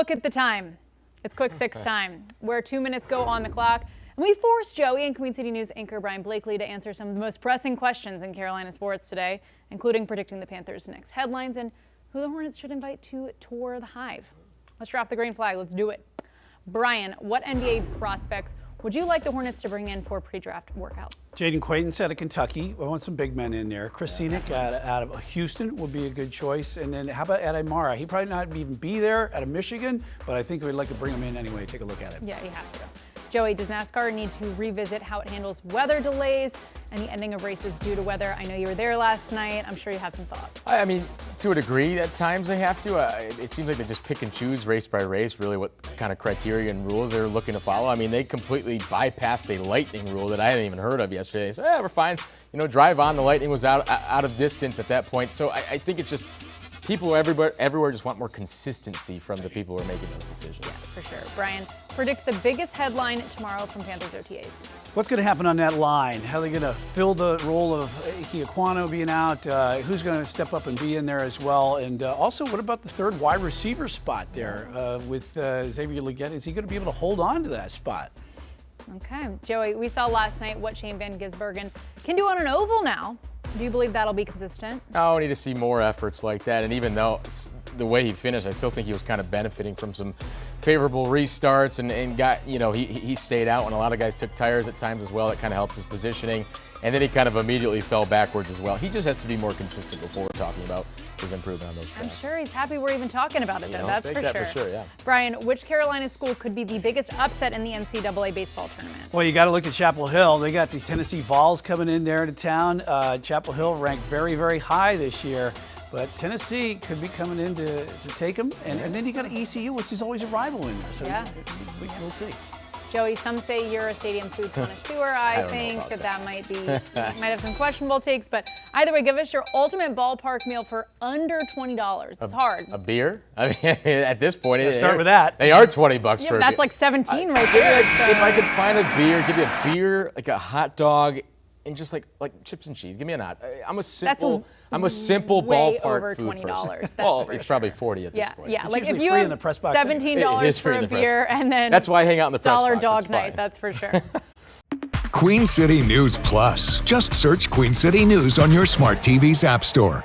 look at the time. It's quick six time, where 2 minutes go on the clock. And we forced Joey and Queen City News anchor Brian Blakely to answer some of the most pressing questions in Carolina sports today, including predicting the Panthers' next headlines and who the Hornets should invite to tour the Hive. Let's drop the green flag. Let's do it. Brian, what NBA prospects would you like the Hornets to bring in for pre-draft workouts? Jaden Quaidance out of Kentucky. We want some big men in there. Chris Scenic out of Houston would be a good choice. And then how about Ed Imara? He probably not even be there out of Michigan, but I think we'd like to bring him in anyway. Take a look at it. Yeah, you have to. Joey, does NASCAR need to revisit how it handles weather delays and the ending of races due to weather? I know you were there last night. I'm sure you have some thoughts. I mean, to a degree, at times they have to. It seems like they just pick and choose race by race, really what kind of criteria and rules they're looking to follow. I mean, they completely bypassed a lightning rule that I hadn't even heard of yesterday. They said, we're fine. You know, drive on. The lightning was out of distance at that point. So I think it's just people everywhere just want more consistency from the people who are making those decisions. Yeah, for sure. Brian, predict the biggest headline tomorrow from Panthers OTAs. What's going to happen on that line? How are they going to fill the role of Hiaquano being out? Who's going to step up and be in there as well? And also, what about the third wide receiver spot there with Xavier Legette? Is he going to be able to hold on to that spot? Okay. Joey, we saw last night what Shane Van Gisbergen can do on an oval now. Do you believe that'll be consistent? I need to see more efforts like that. And even though the way he finished, I still think he was kind of benefiting from some favorable restarts and got, you know, he stayed out when a lot of guys took tires at times as well. That kind of helped his positioning. And then he kind of immediately fell backwards as well. He just has to be more consistent before we're talking about his improvement on those tracks. I'm sure he's happy we're even talking about it, though. That's for sure. For sure, yeah. Brian, which Carolina school could be the biggest upset in the NCAA baseball tournament? Well, you got to look at Chapel Hill. They got the Tennessee Vols coming in there to town. Chapel Hill ranked very, very high this year. But Tennessee could be coming in to take them. And then you got ECU, which is always a rival in there. So yeah. We'll see. Joey, some say you're a stadium food connoisseur. I think that might have some questionable takes. But either way, give us your ultimate ballpark meal for under $20. It's hard. A beer? I mean, at this point, start with that. They are $20 for a beer. That's like 17 right there. If I could find a beer, give me a beer, like a hot dog, and just like chips and cheese. Give me a hot. I'm a simple way ballpark over food $20. person. That's well, for it's sure. probably 40 at this point. Yeah, it's like if usually you free have in the press box $17 for a beer and then that's why I hang out in the press box. dog night, that's for sure. Queen City News Plus. Just search Queen City News on your smart TV's app store.